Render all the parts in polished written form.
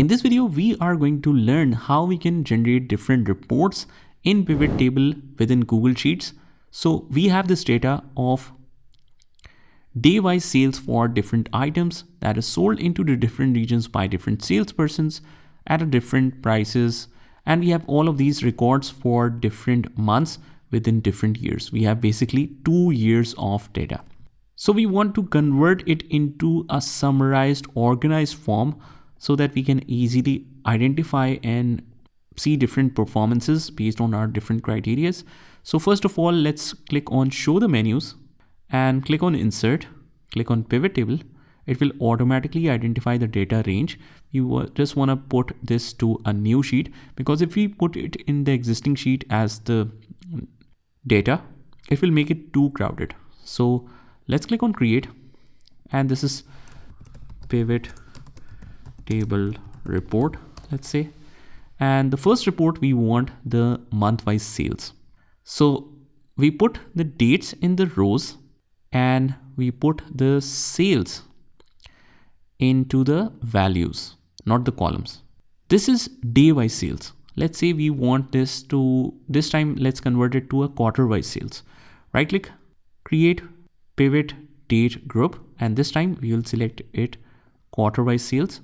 In this video, we are going to learn how we can generate different reports in pivot table within Google Sheets. So we have this data of day-wise sales for different items that is sold into the different regions by different salespersons at a different prices. And we have all of these records for different months within different years. We have basically 2 years of data. So we want to convert it into a summarized, organized form so that we can easily identify and see different performances based on our different criteria. So first of all, let's click on show the menus and click on insert, click on pivot table. It will automatically identify the data range. You just want to put this to a new sheet, because if we put it in the existing sheet as the data, it will make it too crowded. So let's click on create, and this is pivot table report, let's say. And the first report, we want the month-wise sales. So we put the dates in the rows and we put the sales into the values, not the columns. This is day-wise sales. Let's say we want this time, let's convert it to a quarter-wise sales. Right click, create pivot date group, and this time we will select it quarter-wise sales.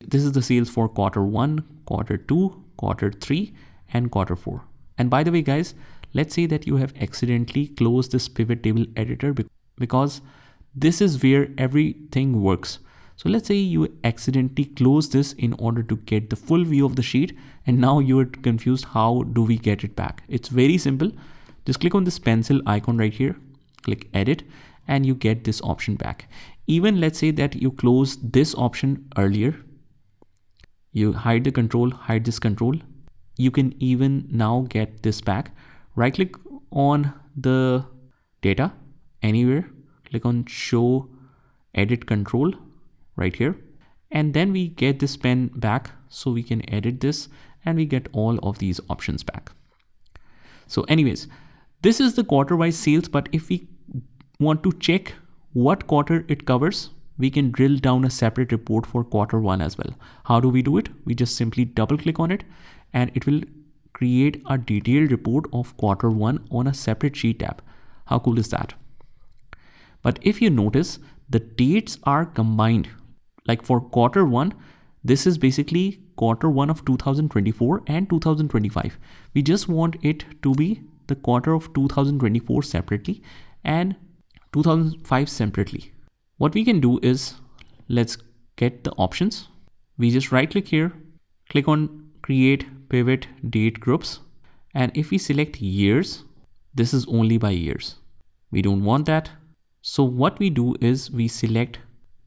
This is the sales for quarter 1, quarter 2, quarter 3, and quarter 4. And by the way, guys, let's say that you have accidentally closed this pivot table editor because this is where everything works. So let's say you accidentally close this in order to get the full view of the sheet, and now you're confused, how do we get it back? It's very simple. Just click on this pencil icon right here, click edit, and you get this option back. Even let's say that you closed this option earlier, you hide the control, hide this control, you can even now get this back. Right click on the data anywhere, click on show edit control right here, and then we get this pen back, so we can edit this and we get all of these options back. So anyways, this is the quarter-wise sales, but if we want to check what quarter it covers, we can drill down a separate report for quarter 1 as well. How do we do it? We just simply double click on it and it will create a detailed report of quarter 1 on a separate sheet tab. How cool is that? But if you notice, the dates are combined. Like for quarter 1, this is basically quarter 1 of 2024 and 2025. We just want it to be the quarter of 2024 separately and 2005 separately. What we can do is, let's get the options. We just right click here, click on create pivot date groups. And if we select years, this is only by years. We don't want that. So what we do is we select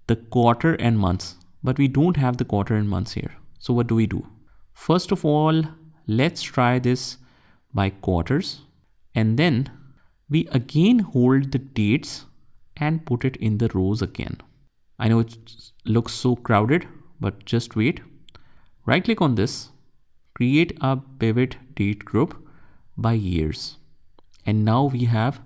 the quarter and months, but we don't have the quarter and months here. So what do we do? First of all, let's try this by quarters, and then we again hold the dates and put it in the rows again. I know it looks so crowded, but just wait. Right click on this, create a pivot date group by years. And now we have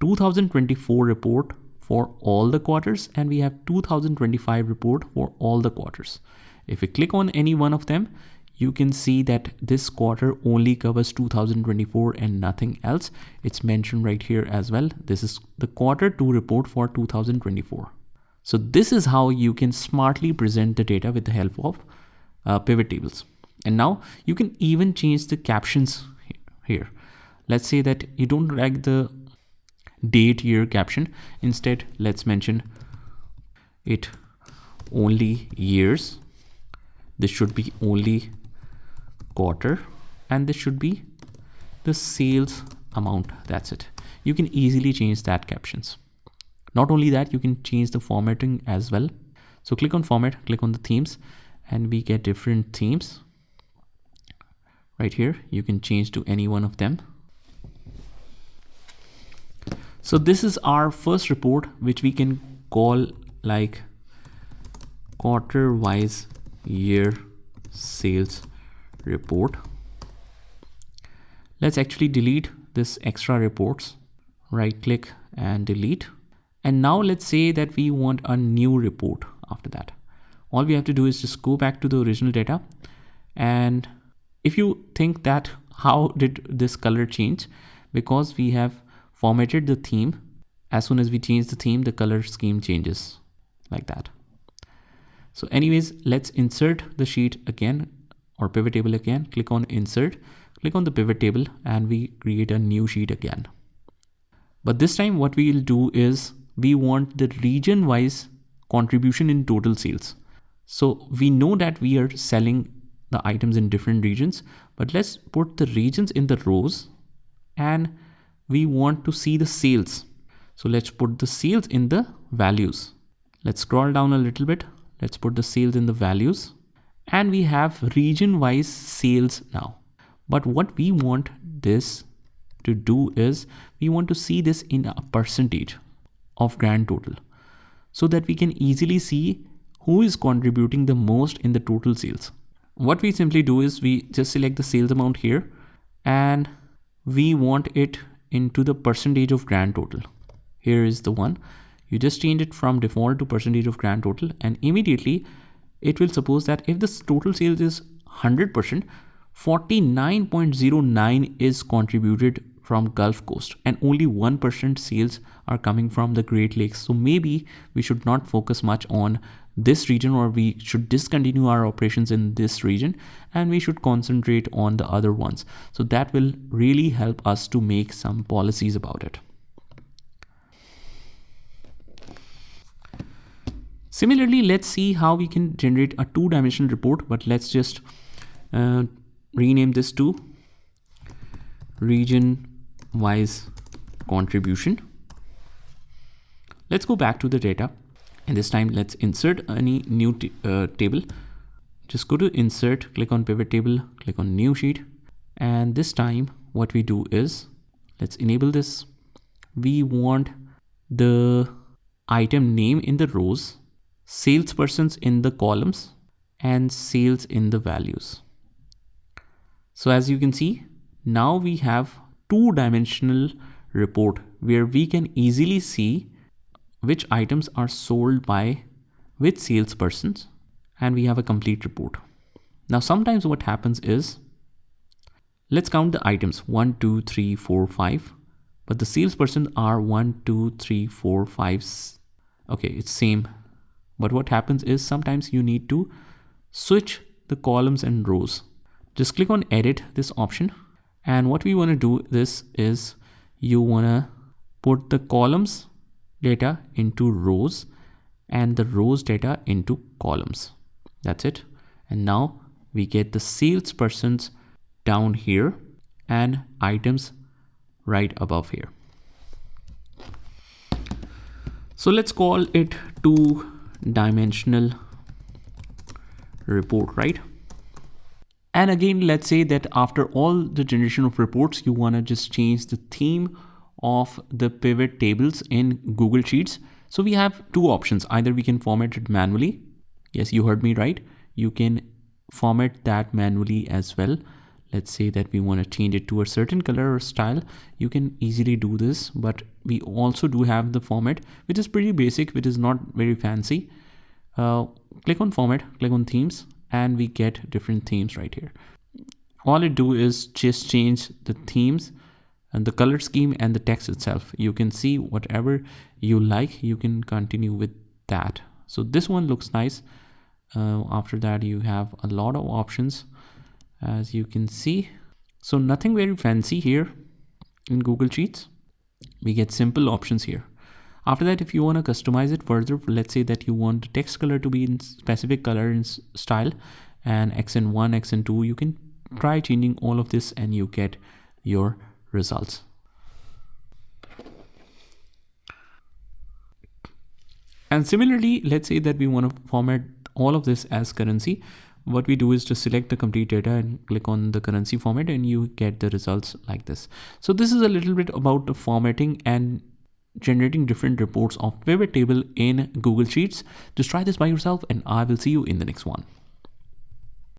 2024 report for all the quarters, and we have 2025 report for all the quarters. If we click on any one of them, you can see that this quarter only covers 2024 and nothing else. It's mentioned right here as well. This is the quarter 2 report for 2024. So this is how you can smartly present the data with the help of pivot tables. And now you can even change the captions here. Let's say that you don't like the date year caption. Instead, let's mention it only years. This should be only quarter, and this should be the sales amount. That's it. You can easily change that captions. Not only that, you can change the formatting as well. So click on format, click on the themes, and we get different themes right here. You can change to any one of them. So this is our first report, which we can call like quarter wise year sales report. Let's actually delete this extra reports. Right click and delete. And now let's say that we want a new report after that. All we have to do is just go back to the original data. And if you think that how did this color change, because we have formatted the theme, as soon as we change the theme, the color scheme changes like that. So anyways, let's insert the sheet again, or pivot table again. Click on insert, click on the pivot table, and we create a new sheet again. But this time what we'll do is we want the region wise contribution in total sales. So we know that we are selling the items in different regions, but let's put the regions in the rows, and we want to see the sales. So let's put the sales in the values. Let's scroll down a little bit. Let's put the sales in the values, and we have region wise sales now. But what we want this to do is we want to see this in a percentage of grand total, so that we can easily see who is contributing the most in the total sales. What we simply do is we just select the sales amount here, and we want it into the percentage of grand total. Here is the one. You just change it from default to percentage of grand total, and immediately it will suppose that if this total sales is 100%, 49.09 is contributed from Gulf Coast, and only 1% sales are coming from the Great Lakes. So maybe we should not focus much on this region, or we should discontinue our operations in this region, and we should concentrate on the other ones. So that will really help us to make some policies about it. Similarly, let's see how we can generate a two-dimensional report, but let's just rename this to region-wise contribution. Let's go back to the data, and this time let's insert any new table. Just go to insert, click on pivot table, click on new sheet, and this time what we do is let's enable this. We want the item name in the rows, salespersons in the columns, and sales in the values. So as you can see, now we have two-dimensional report where we can easily see which items are sold by which salespersons, and we have a complete report. Now sometimes what happens is, let's count the items 1, 2, 3, 4, 5, but the salesperson are 1, 2, 3, 4, 5. Okay, it's same. But what happens is sometimes you need to switch the columns and rows. Just click on edit this option. And what we want to do this is you want to put the columns data into rows and the rows data into columns. That's it. And now we get the salespersons down here and items right above here. So let's call it two-dimensional report, right? And again, let's say that after all the generation of reports, you want to just change the theme of the pivot tables in Google Sheets. So we have two options. Either we can format it manually. Yes, you heard me right. You can format that manually as well. Let's say that we want to change it to a certain color or style. You can easily do this, but we also do have the format, which is pretty basic, which is not very fancy. Click on format, click on themes, and we get different themes right here. All it do is just change the themes and the color scheme and the text itself. You can see whatever you like, you can continue with that. So this one looks nice. After that, you have a lot of options, as you can see. So nothing very fancy here in Google Sheets. We get simple options here. After that, if you want to customize it further, let's say that you want the text color to be in specific color and style, and accent 1, accent 2, you can try changing all of this and you get your results. And similarly, let's say that we want to format all of this as currency. What we do is to select the complete data and click on the currency format, and you get the results like this. So this is a little bit about the formatting and generating different reports of pivot table in Google Sheets. Just try this by yourself, and I will see you in the next one.